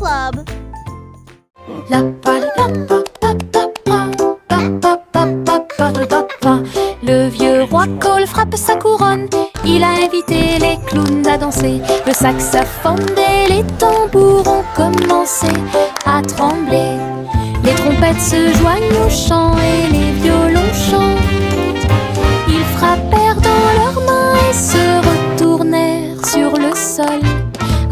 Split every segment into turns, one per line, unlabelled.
Club.
Le vieux roi Cole frappe sa couronne. Il a invité les clowns à danser. Le saxophone et les tambours ont commencé à trembler. Les trompettes se joignent au chant et les violons chantent. Ils frappèrent dans leurs mains et se retournèrent sur le sol,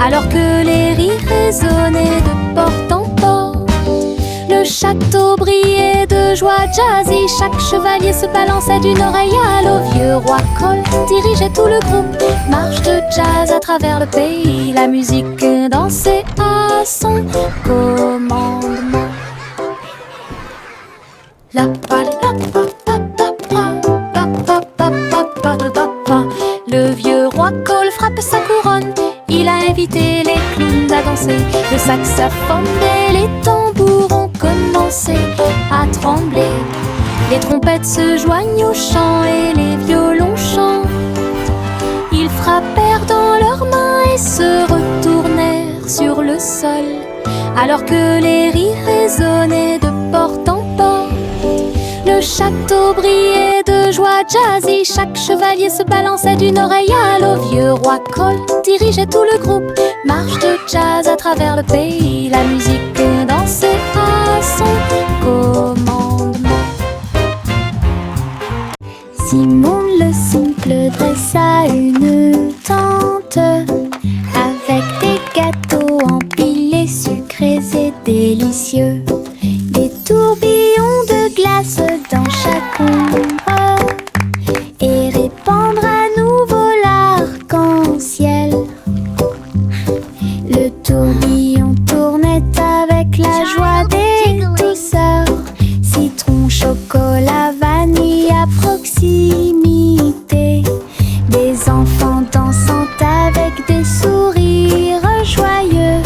alors que les rires résonnaient de porte en porte. Le château brillait de joie jazzy. Chaque chevalier se balançait d'une oreille à l'autre. Vieux roi Cole dirigeait tout le groupe. Marche de jazz à travers le pays. La musique dansait à son commandement. Le vieux roi Cole frappe sa couronne. Il a invité les clowns à danser. Le saxophone et les tambours ont commencé à trembler. Les trompettes se joignent au chant et les violons chantent. Ils frappèrent dans leurs mains et se retournèrent sur le sol, alors que les rires résonnaient de porte en porte. Le château brillait de joie jazzy. Chaque chevalier se balançait d'une oreille à l'autre. Vieux roi Cole dirigeait tout le groupe. Marche de jazz à travers le pays. La musique dansait à son commandement.
Simon le simple dressa une tente avec des gâteaux empilés, sucrés et délicieux. Des tourbillons de glace dans chaque ombre et répandre à nouveau l'arc-en-ciel. Le tourbillon tournait avec la joie des douceurs. Citron, chocolat, vanille à proximité. Des enfants dansant avec des sourires joyeux.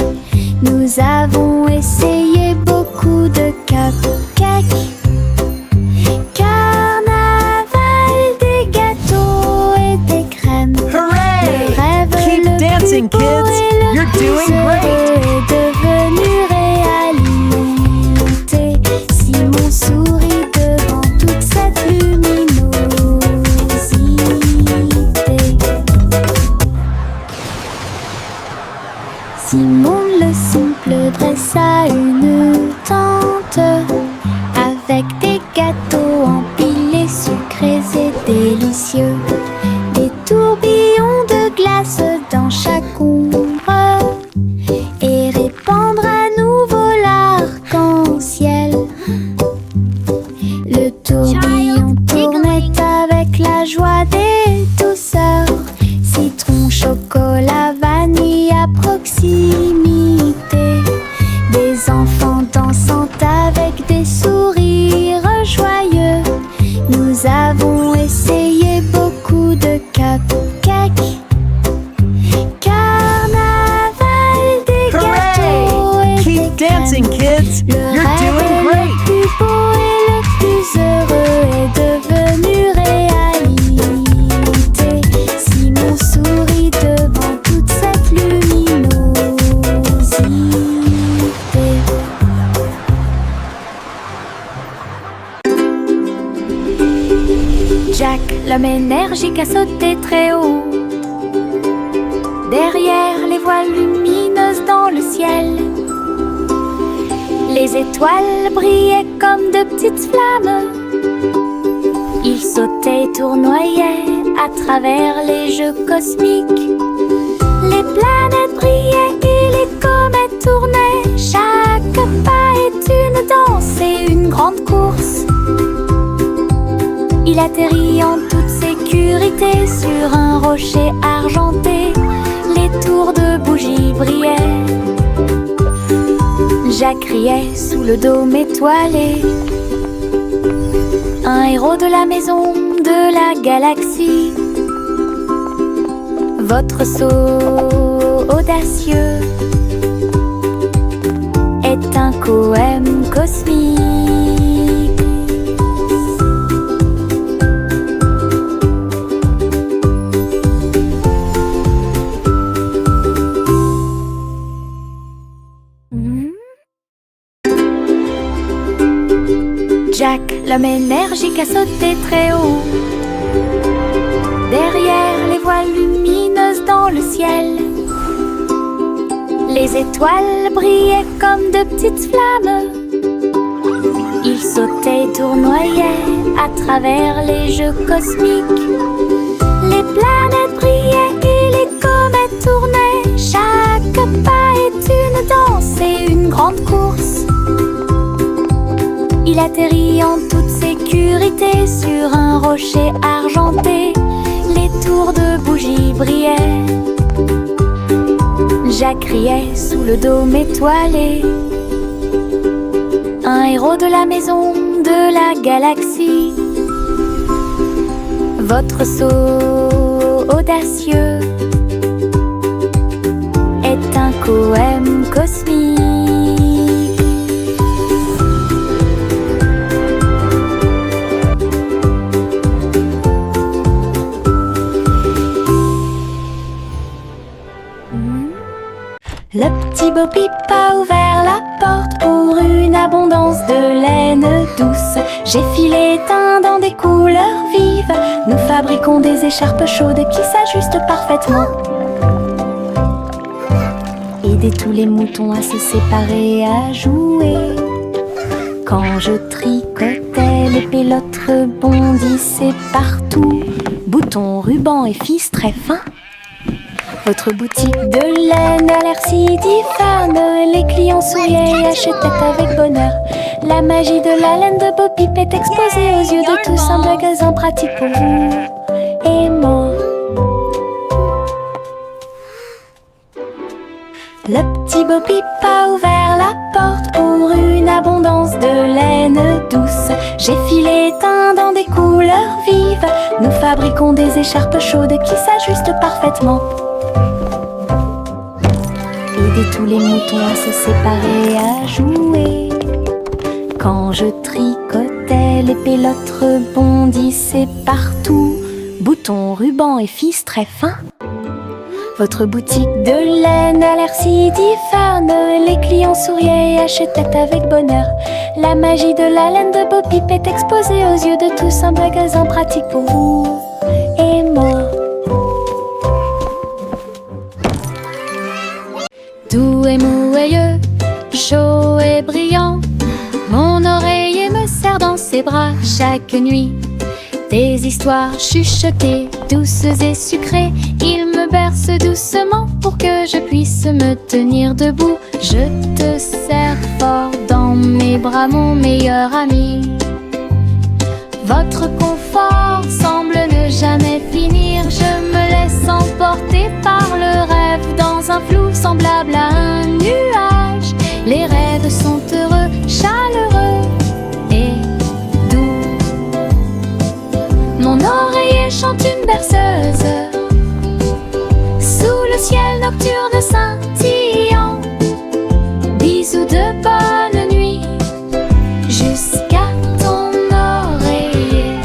Nous avons essayé beaucoup de cupcakes. Carnaval, des gâteaux et des crèmes.
Hooray!
Le rêve
Keep
le
dancing,
plus beau
kids!
et le
You're
plus
doing great!
heureux est devenu réalité. Simon sourit devant toute cette luminosité. Simon le simple dressa une tente avec des gâteaux empilés, sucrés et délicieux. Des tourbillons de glace dans chaque ombre et répandre à nouveau l'arc-en-ciel. Le tourbillon tournait avec la joie des douceurs. Citron, chocolat, vanille à proximité. Des enfants dansant avec des sourires joyeux. Nous avons essayé beaucoup de cupcakes. Carnaval, des gâteaux et
Keep
des
dancing,
crèmes.
kids!
Le
You're
rêve
doing
le
great!
plus beau et le plus heureux est devenu réalité. Simon sourit devant toute cette luminosité.
Jack, l'homme énergique, a sauté très haut. Derrière les voiles lumineuses dans le ciel, les étoiles brillaient comme de petites flammes. Il sautait et tournoyait à travers les jeux cosmiques. Les planètes brillaient et les comètes tournaient. Chaque pas est une danse et une grande course. Il atterrit en toute sécurité sur un rocher argenté. Les tours de bougies brillaient. Jack riait sous le dôme étoilé. Un héros de la maison de la galaxie. Votre saut audacieux est un poème cosmique. Jacques, l'homme énergique, a sauté très haut. Derrière les voiles lumineuses dans le ciel, les étoiles brillaient comme de petites flammes. Il sautait et tournoyait à travers les jeux cosmiques. Les planètes brillaient et les comètes tournaient. Chaque pas est une danse et une grande course. Il atterrit en toute sécurité sur un rocher argenté. Les tours de bougies brillaient. Jacques riait sous le dôme étoilé. Un héros de la maison de la galaxie. Votre saut audacieux est un poème cosmique. Le petit Bo Peep a ouvert la porte pour une abondance de laine douce. J'ai filé teint dans des couleurs vives. Nous fabriquons des écharpes chaudes qui s'ajustent parfaitement. Aidez tous les moutons à se séparer et à jouer. Quand je tricotais, les pélotes rebondissaient partout. Boutons, rubans et fils très fins. Votre boutique de laine a l'air si difforme. Les clients souriaient et achetaient avec bonheur. La magie de la laine de Bo Peep est exposée aux yeux de tous. Un magasin pratique pour vous et moi. Le petit Bo Peep a ouvert la porte pour une abondance de laine douce. J'ai filé teint dans des couleurs vives. Nous fabriquons des écharpes chaudes qui s'ajustent parfaitement. Aidez tous les moutons à se séparer et à jouer. Quand je tricotais, les pélotes rebondissaient partout. Boutons, rubans et fils très fins. Votre boutique de laine a l'air si difforme. Les clients souriaient et achetaient avec bonheur. La magie de la laine de Bo Peep est exposée aux yeux de tous. Un magasin pratique pour vous et moi. Doux et mouilleux, chaud et brillant, mon oreiller me serre dans ses bras chaque nuit. Des histoires chuchotées, douces et sucrées, il me berce doucement pour que je puisse me tenir debout. Je te serre fort dans mes bras, mon meilleur ami. Votre confort semble ne jamais finir. Je me laisse emporter par le rêve dans un flou semblable à un nuage. Les rêves sont heureux, chaleureux et doux. Mon oreiller chante une berceuse sous le ciel nocturne scintillant. Bisous de bonne nuit jusqu'à ton oreiller.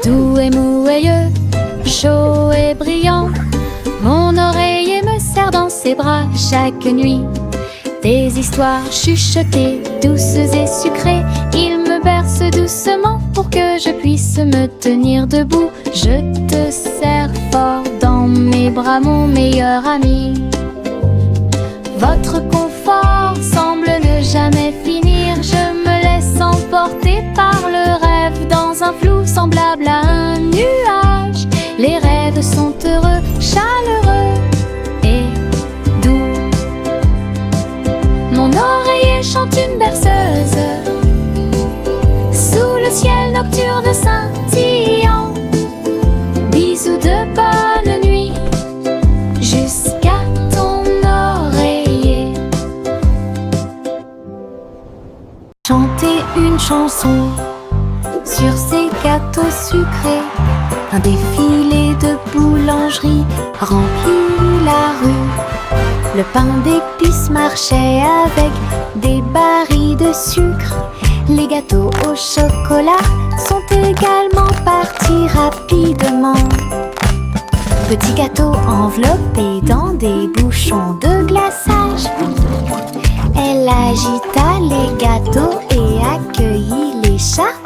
Doux et mouilleux, chaud et brillant, mon oreiller me serre dans ses bras chaque nuit. Des histoires chuchotées, douces et sucrées, il me berce doucement pour que je puisse me tenir debout. Je te serre fort dans mes bras, mon meilleur ami. Votre confort semble ne jamais finir. Je me laisse emporter par le rêve dans un flou semblable à un nuage. Les rêves sont heureux, chaleureux et doux. Mon oreiller chante une berceuse sous le ciel nocturne scintillant. Bisous de bonne nuit jusqu'à ton oreiller. Chanter une chanson sur ces gâteaux sucrés. Un défilé de boulangerie remplit la rue. Le pain d'épices marchait avec des barils de sucre. Les gâteaux au chocolat sont également partis rapidement. Petits gâteaux enveloppés dans des bouchons de glaçage.
Elle agita les gâteaux et accueillit les chats.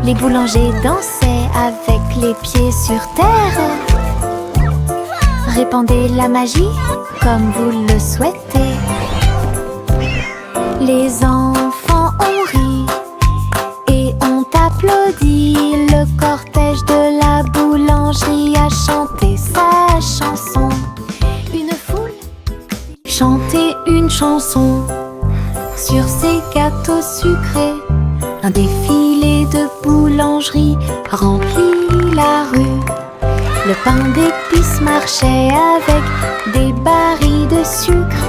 Les boulangers dansaient avec les pieds sur terre. Répandez la magie comme vous le souhaitez. Les enfants ont ri et ont applaudi. Le cortège de la boulangerie a chanté sa chanson. Une foule chantait une chanson sur ces gâteaux sucrés. Un défilé de boulangerie remplit la rue. Le pain d'épices marchait avec des barils de sucre.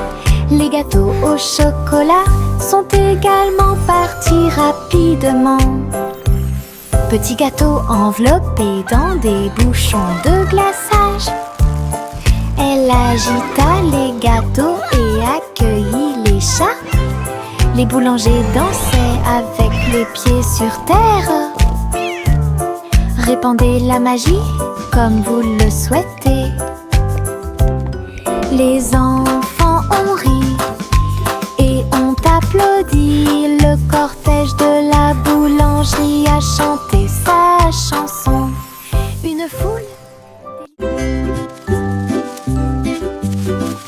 Les gâteaux au chocolat sont également partis rapidement. Petits gâteaux enveloppés dans des bouchons de glaçage. Elle agita les gâteaux et accueillit les chats. Les boulangers dansaient avec les pieds sur terre. Répandez la magie comme vous le souhaitez. Les enfants ont ri et ont applaudi. Le cortège de la boulangerie a chanté sa chanson. Une foule.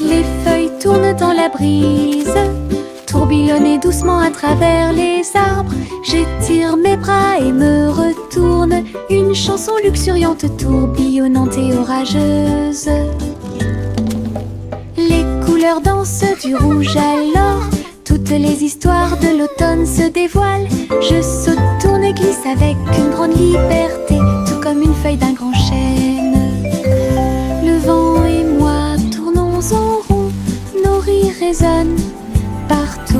Les feuilles tournent dans la brise, tourbillonnez doucement à travers les arbres. J'étire mes bras et me retourne. Une chanson luxuriante, tourbillonnante et orageuse. Les couleurs dansent du rouge à l'or. Toutes les histoires de l'automne se dévoilent. Je saute, tourne et glisse avec une grande liberté, tout comme une feuille d'un grand chêne. Le vent et moi tournons en rond, nos rires résonnent partout.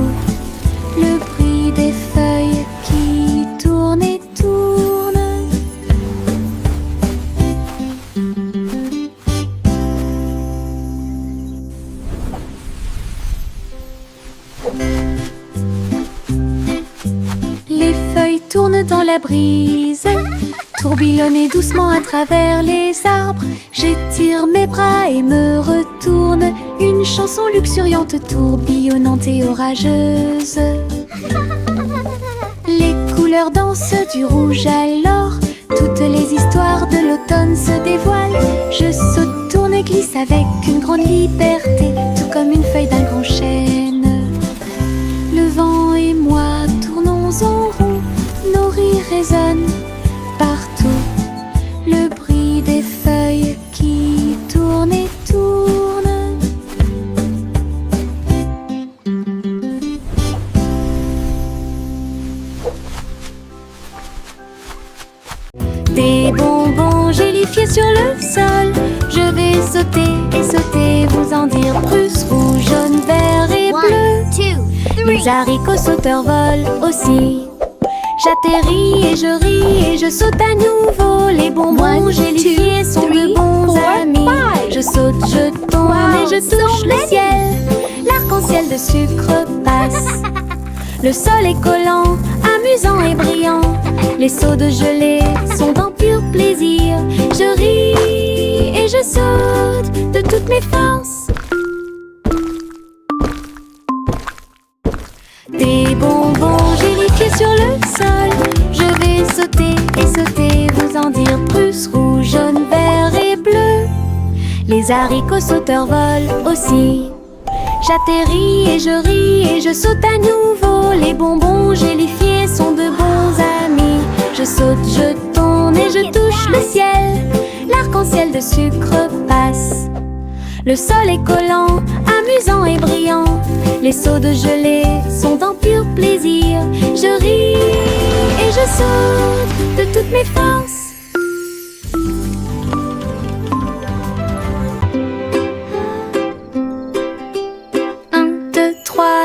Le bruit des feuilles qui tournent et tournent. Les feuilles tournent dans la brise, tourbillonnez doucement à travers les arbres. J'étire mes bras et me retourne. Une chanson luxuriante, tourbillonnante et orageuse. Les couleurs dansent du rouge à l'or. Toutes les histoires de l'automne se dévoilent. Je saute, tourne et glisse avec une grande liberté, tout comme une feuille d'un grand chêne. Le vent et moi tournons en rond, nos rires résonnent partout. Le bruit des feuilles qui tournent et tournent. Des bonbons gélifiés sur le sol. Je vais sauter et sauter, vous en dire plus. Rouge, jaune, vert et bleu. Les haricots sauteurs volent aussi. J'atterris et je ris et je saute à nouveau. Les bonbons gélifiés sont de bons amis. Je saute, je tombe et je touche le ciel. L'arc-en-ciel de sucre passe. Le sol est collant, amusant et brillant. Les seaux de gelée sont en pur plaisir. Je ris et je saute de toutes mes forces. Des bonbons gélifiés sur le sol. Je vais sauter et sauter, vous en dire plus. Rouge, jaune, vert et bleu. Les haricots sauteurs volent aussi. J'atterris et je ris et je saute à nouveau. Les bonbons gélifiés sont de bons amis. Je saute, je tourne et je touche le ciel. L'arc-en-ciel de sucre passe. Le sol est collant, amusant et brillant. Les seaux de gelée sont en pur plaisir. Je ris et je saute de toutes mes forces.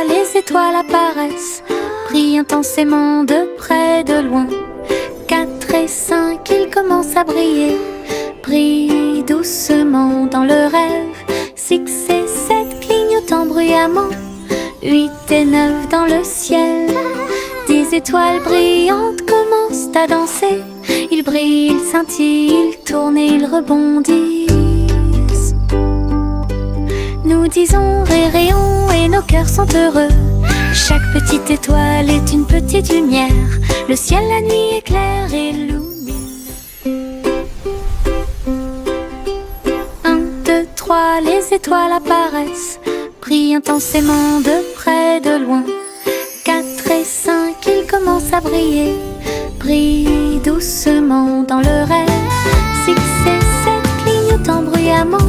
Les étoiles apparaissent, brillent intensément de près, de loin. 4 et 5, ils commencent à briller, brillent doucement dans le rêve. 6 et 7 clignotant bruyamment, 8 et 9 dans le ciel. 10 étoiles brillantes commencent à danser. Ils brillent, ils scintillent, ils tournent et ils rebondissent. Nous disons réréons et nos nos cœurs sont heureux. Chaque petite étoile est une petite lumière. Le ciel la nuit éclaire et illumine. 1, 2, 3, les étoiles apparaissent, brillent intensément de près, de loin. 4 et 5, ils commencent à briller, brillent doucement dans le rêve. 6 et 7, clignotant bruyamment.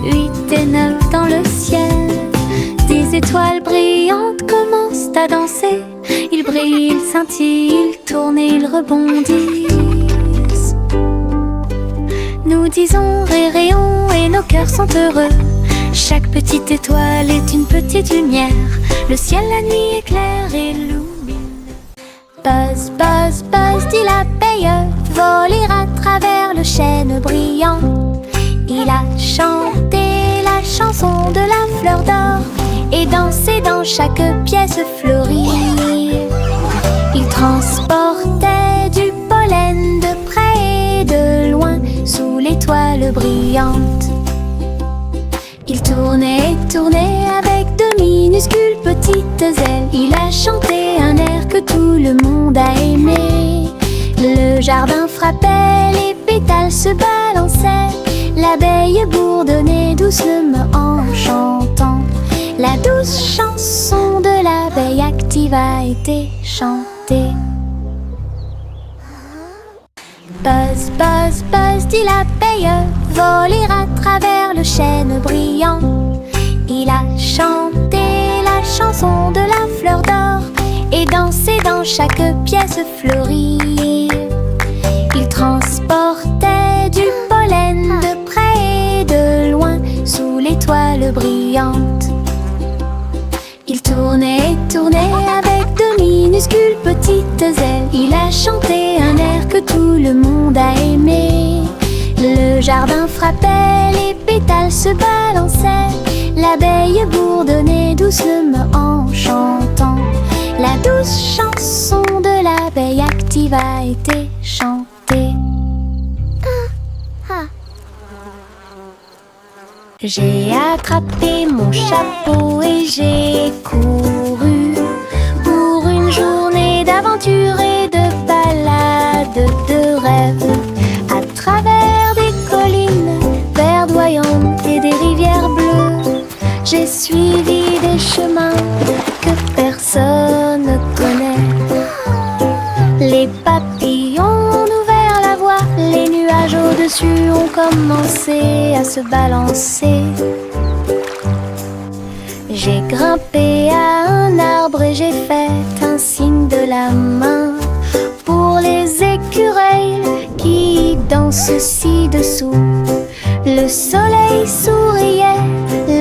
8 et 9 dans le ciel. 10 étoiles brillantes commencent à danser. Ils brillent, ils scintillent, ils tournent et ils rebondissent. Nous disons rayons et nos cœurs sont heureux. Chaque petite étoile est une petite lumière. Le ciel la nuit éclaire et illumine. Buzz, buzz, buzz, dit l'abeille, voler à travers le chêne brillant. Il a chanté la chanson de la fleur d'or et dansé dans chaque pièce fleurie. Il transportait du pollen de près et de loin sous l'étoile brillante. Il tournait et tournait avec de minuscules petites ailes. Il a chanté un air que tout le monde a aimé. Le jardin frappait, les pétales se balançaient. L'abeille bourdonnait doucement en chantant. La douce chanson de l'abeille active a été chantée. Buzz, buzz, buzz, dit l'abeille, voler à travers le chêne brillant. Il a chanté la chanson de la fleur d'or et dansé dans chaque pièce fleurie. Il transportait du pollen de près et de loin sous l'étoile brillante. Il tournait et tournait avec de minuscules petites ailes. Il a chanté un air que tout le monde a aimé. Le jardin frappait, les pétales se balançaient. L'abeille bourdonnait doucement en chantant. La douce chanson de l'abeille active a été chantée. J'ai attrapé mon chapeau et j'ai couru pour une journée d'aventure et de balade, de rêve, à travers des collines verdoyantes et des rivières bleues. J'ai suivi des chemins que personne ne connaît. Les papillons ont ouvert la voie, les nuages au-dessus ont commencé à se balancer. J'ai grimpé à un arbre et j'ai fait un signe de la main pour les écureuils qui dansent ci-dessous. Le soleil souriait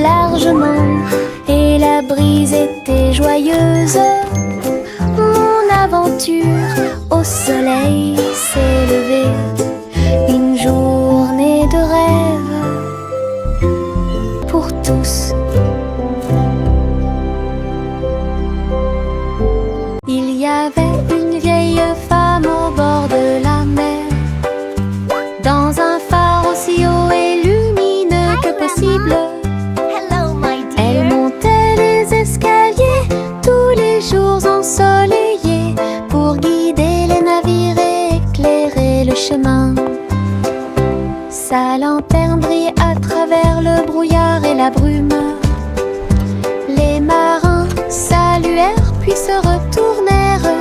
largement et la brise était joyeuse. Mon aventure au soleil s'est levée, une journée de rêve pour tous. Il y avait une vieille femme au bord de la mer, dans un phare aussi haut et lumineux que possible. Elle montait les escaliers tous les jours ensoleillés pour guider les navires et éclairer le chemin. Sa lanterne brillait à travers le brouillard et la brume. Les marins saluèrent puis se retournèrent.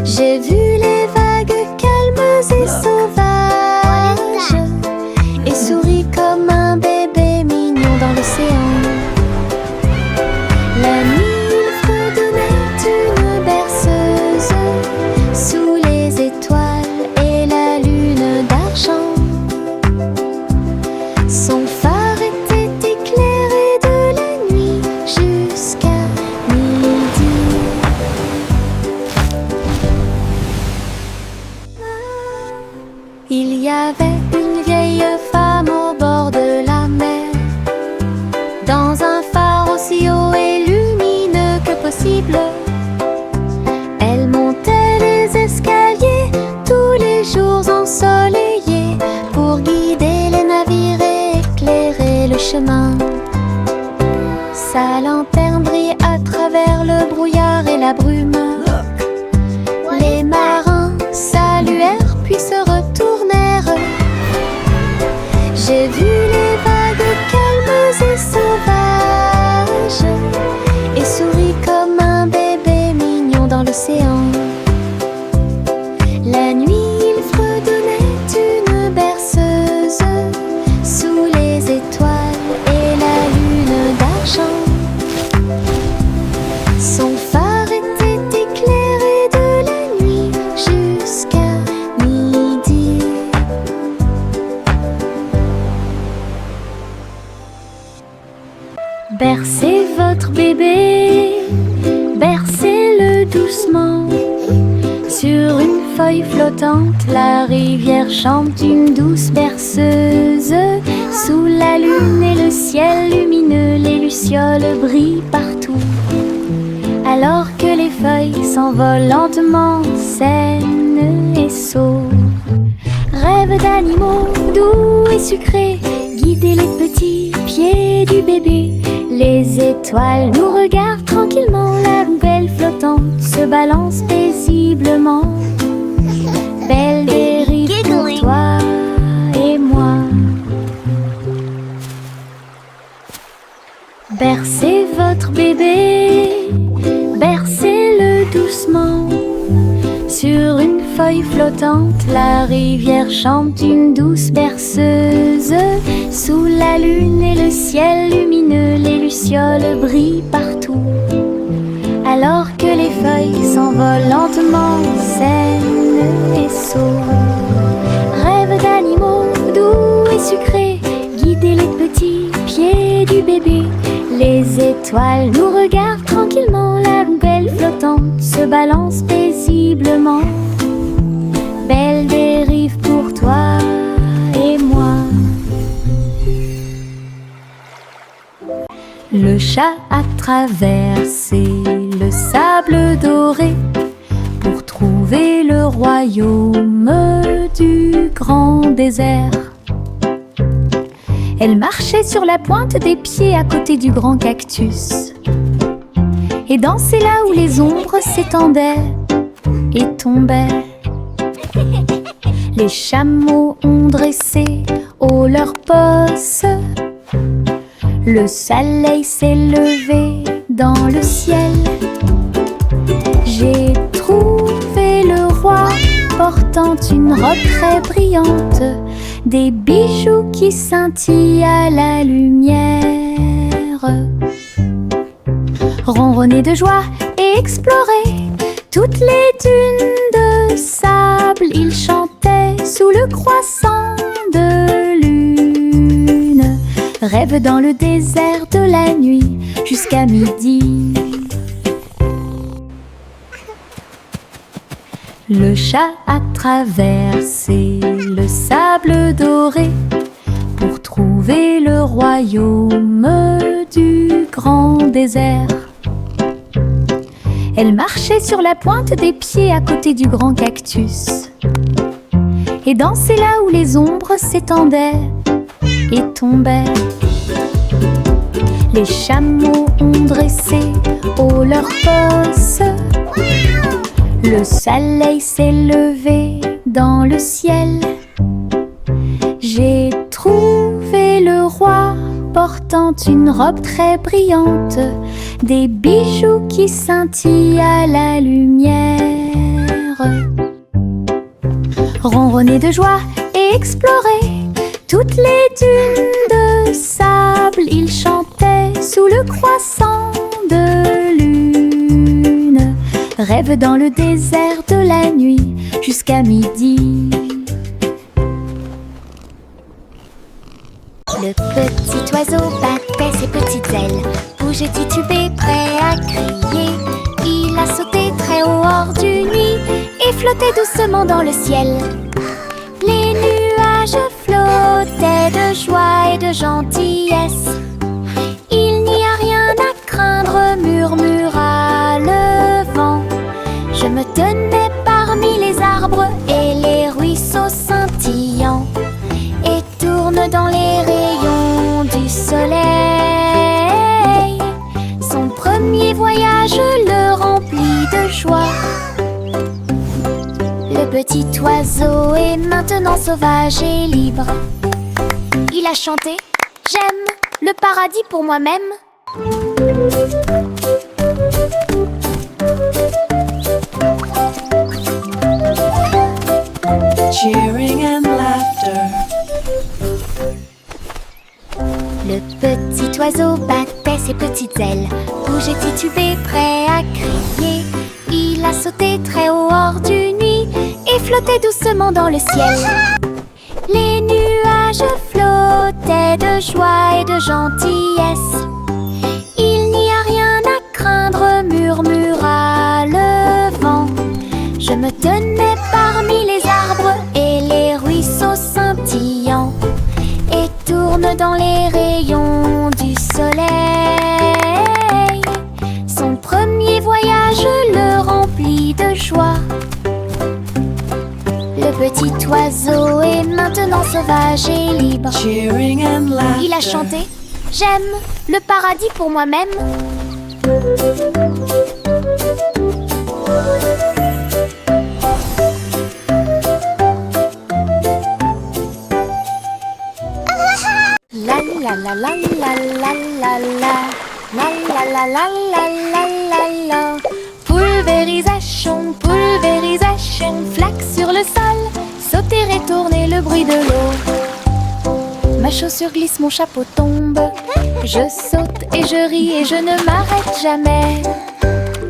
J'ai vu les vagues calmes et sauvages et souris comme un bébé mignon dans l'océan. La nuit, il fredonnait une berceuse sous les étoiles et la lune d'argent. Son phare était éclairé de la nuit jusqu'à midi. Il y avait une vieille femme au bord de la mer, dans un phare aussi haut et lumineux que possible. Elle montait les escaliers tous les jours ensoleillés pour guider les navires et éclairer le chemin. Sa
la brume. Les marins saluèrent puis se retournèrent. J'ai vu les vagues calmes et sauvages et souris comme un bébé mignon dans l'océan. La nuit, il fredonnait une berceuse sous les étoiles et la lune d'argent. Son phare était éclairé de la nuit jusqu'à midi. Bercez votre bébé, bercez-le doucement. Sur une feuille flottante, la rivière chante une douce berceuse. Sous la lune et le ciel lumineux, les lucioles brillent partout. Alors que les feuilles s'envolent lentement, saines et sauves. Rêve d'animaux doux et sucrés, guider les petits pieds du bébé. Les étoiles nous regardent tranquillement, la poubelle flottante se balance paisiblement. Belle dérive pour toi et moi. Bercez votre bébé, bercez-le doucement. Sur une feuille flottante, la rivière chante une douce berceuse. Sous la lune et le ciel lumineux, les lucioles brillent partout. Alors que les feuilles s'envolent lentement, saines et sauves. Rêve d'animaux doux et sucrés, guider les petits pieds du bébé. Les étoiles nous regardent tranquillement, la poubelle flottante se balance paisiblement. Belle dérive pour toi et moi. Le chat a traversé le sable doré pour trouver le royaume du grand désert. Elle marchait sur la pointe des pieds à côté du grand cactus et dansait là où les ombres s'étendaient et tombaient. Les chameaux ont dressé haut leurs posses. Le soleil s'est levé dans le ciel. J'ai trouvé le roi portant une robe très brillante, des bijoux qui scintillent à la lumière. Ronronner de joie et explorer toutes les dunes de sable, il chantait sous le croissant de lune. Rêve dans le désert de la nuit jusqu'à midi. Le chat a traversé le sable doré pour trouver le royaume du grand désert. Elle marchait sur la pointe des pieds à côté du grand cactus et dansait là où les ombres s'étendaient et tombaient. Les chameaux ont dressé haut leurs posses. Le soleil s'est levé dans le ciel. J'ai trouvé le roi portant une robe très brillante, des bijoux qui scintillent à la lumière. Ronronner de joie et explorer toutes les dunes de sable, il chantait sous le croissant de lune. Rêve dans le désert de la nuit jusqu'à midi. Le petit oiseau battait ses petites ailes, bougeait titubé, prêt à crier. Il a sauté très haut hors du nid et flottait doucement dans le ciel. Les nuages flottaient de joie et de gentillesse. Il n'y a rien à craindre, murmura le vent. Je me tenais parmi les arbres et les ruisseaux scintillants, et tourne dans les rayons du soleil. Son premier voyage le remplit
petit oiseau est maintenant sauvage et libre. Il a chanté « J'aime le paradis pour moi-même ».
Cheering and laughter.
Le petit oiseau battait ses petites ailes, bougeait titubé, prêt à crier. Il a sauté très haut hors du nuit et flottait doucement dans le ciel. Les nuages flottaient de joie et de gentillesse. Il n'y a rien à craindre, murmura le vent. Je me tenais parmi les arbres et les ruisseaux scintillants et tourne dans les rayons du soleil. Son premier voyage le remplit de joie. Le petit oiseau est maintenant sauvage et libre.
Cheering and laughter.
Il a chanté « J'aime le paradis pour moi-même ». La la la la la la la la la la la la la la la la. Pulvérisation, pulvérisation, flaque sur le sol, sauter et tourner le bruit de l'eau. Ma chaussure glisse, mon chapeau tombe. Je saute et je ris et je ne m'arrête jamais.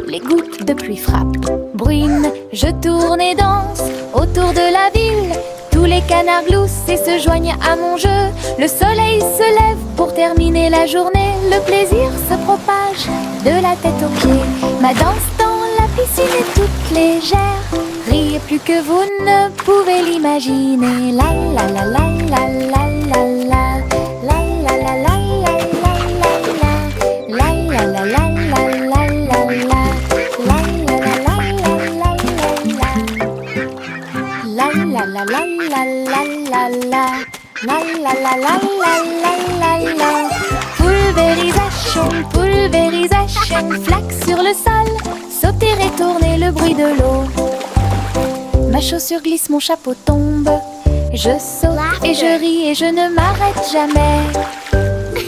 Les gouttes de pluie frappent, bruine, je tourne et danse autour de la ville. Tous les canards gloussent et se joignent à mon jeu. Le soleil se lève pour terminer la journée. Le plaisir se propage de la tête aux pieds. Ma danse dans la piscine est toute légère. Riez plus que vous ne pouvez l'imaginer. La la la la la la la la. La la la la la la la la. La la la la la la la la. La la la la la la la. La la la la la la la la. La la la la la la la la. Pulvérisation, pulvérisation, flaque sur le sol, sauter et tourner le bruit de l'eau. Ma chaussure glisse, mon chapeau tombe. Je saute et je ris et je ne m'arrête jamais.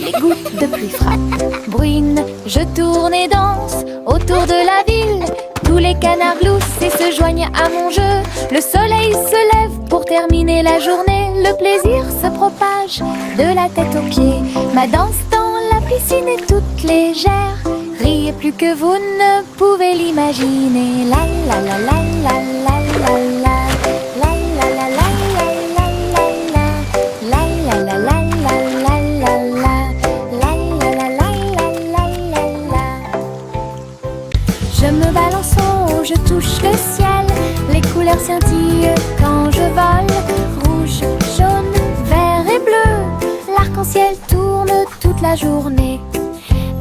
Les gouttes de pluie frappent, bruine, je tourne et danse autour de la ville. Tous les canards gloussent et se joignent à mon jeu. Le soleil se lève pour terminer la journée. Le plaisir se propage de la tête aux pieds. Ma danse dans la piscine est toute légère. Riez plus que vous ne pouvez l'imaginer. La la la la la la la la. La la la la la la la la. La la la la la la la la. La la la la la la la la. Je me balance en haut, je touche le ciel. Les couleurs scintillent quand je vole. Rouge, jaune, vert et bleu. L'arc-en-ciel tourne toute la journée.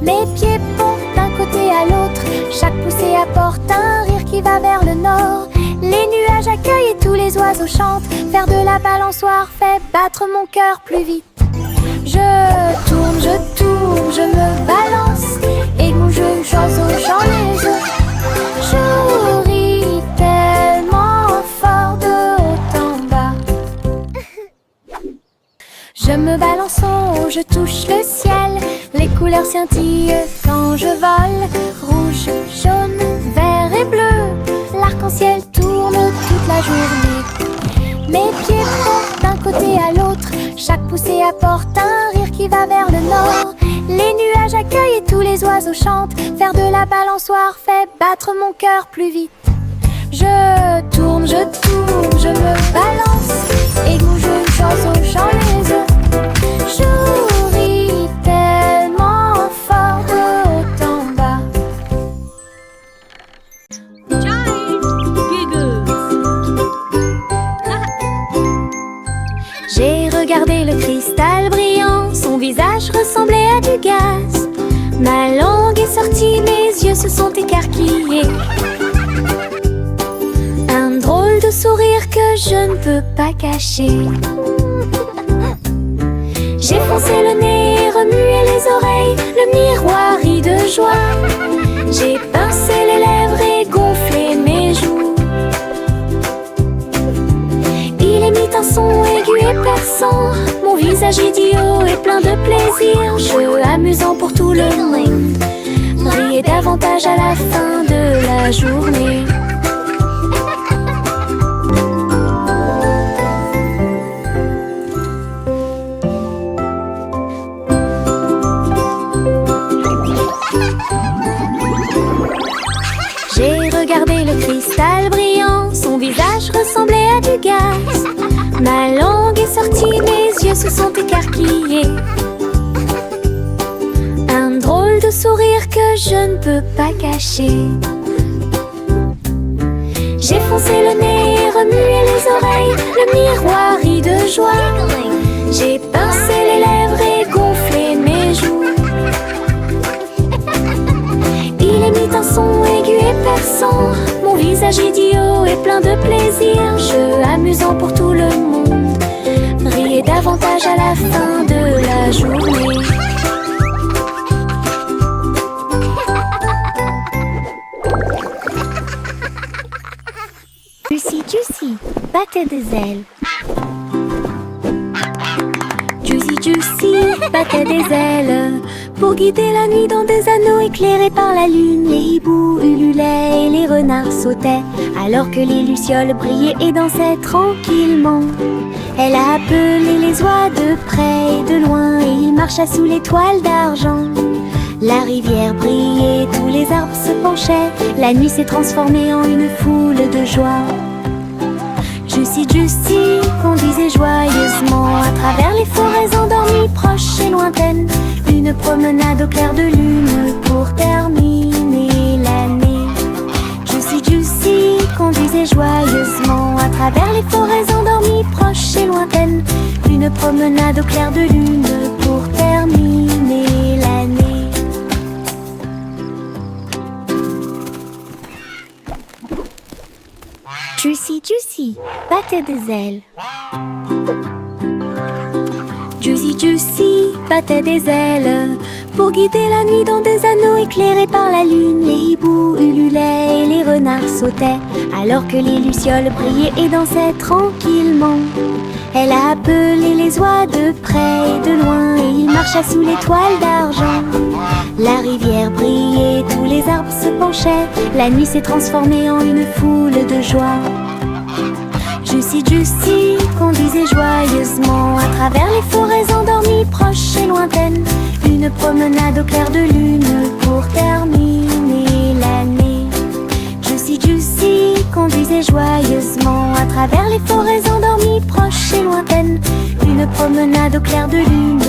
Mes pieds pompent d'un côté à l'autre. Chaque poussée apporte un rire qui va vers le nord. Les nuages accueillent et tous les oiseaux chantent. Faire de la balançoire fait battre mon cœur plus vite. Je tourne, je me balance. Et mon jeu oiseau, j'en les œufs. Je ris tellement fort de haut en bas. Je me balance en haut, je touche le ciel. Les couleurs scintillent quand je vole. Rouge, jaune, vert et bleu. L'arc-en-ciel tourne toute la journée. Mes pieds pompent d'un côté à l'autre. Chaque poussée apporte un rire qui va vers le nord. Les nuages accueillent et tous les oiseaux chantent. Faire de la balançoire fait battre mon cœur plus vite. Je tourne, je me balance. Et bouge oiseau, j'en les œufs. Je ris tellement fort de haut en bas. J'ai regardé le cristal brillant. Son visage ressemblait à du gaz. Ma langue est sortie, mes yeux se sont écarquillés. Un drôle de sourire que je ne peux pas cacher. J'ai foncé le nez, remué les oreilles. Le miroir rit de joie. J'ai pincé les lèvres et gonflé mes joues. un son aigu et perçant. Mon visage idiot est plein de plaisir. Jeu amusant pour tout le monde. Briller davantage à la fin de la journée. J'ai regardé le cristal brillant, son visage ressemblait à du gaz. Ma langue est sortie, mes yeux se sont écarquillés. Un drôle de sourire que je ne peux pas cacher. J'ai foncé le nez et remué les oreilles, le miroir rit de joie. J'ai pincé les lèvres et gonflé mes joues. Il émit un son aigu et perçant. Mon visage idiot est plein de plaisir. Jeu amusant pour tout le monde. Briller davantage à la fin de la journée.
Juicy Juicy battait des ailes.
Juicy Juicy battait des ailes pour guider la nuit dans des anneaux éclairés par la lune. Les hiboux ululaient et les renards sautaient alors que les lucioles brillaient et dansaient tranquillement. Elle a appelé les oies de près et de loin et il marcha sous les toiles d'argent. La rivière brillait, tous les arbres se penchaient. La nuit s'est transformée en une foule de joie. Juicy Juicy conduisait joyeusement à travers les forêts endormies, proches et lointaines. Une promenade au clair de lune pour terminer l'année. Juicy Juicy conduisait joyeusement à travers les forêts endormies, proches et lointaines. Une promenade au clair de lune pour terminer l'année.
Juicy Juicy battait des ailes.
Juicy Juicy battait des ailes pour guider la nuit dans des anneaux éclairés par la lune. Les hiboux ululaient et les renards sautaient alors que les lucioles brillaient et dansaient tranquillement. Elle a appelé les oies de près et de loin et il marcha sous les toiles d'argent. La rivière brillait, tous les arbres se penchaient. La nuit s'est transformée en une foule de joie. Juicy Juicy conduisait joyeusement à travers les forêts endormies, proches et lointaines. Une promenade au clair de lune pour terminer l'année. Juicy Juicy conduisait joyeusement à travers les forêts endormies, proches et lointaines. Une promenade au clair de lune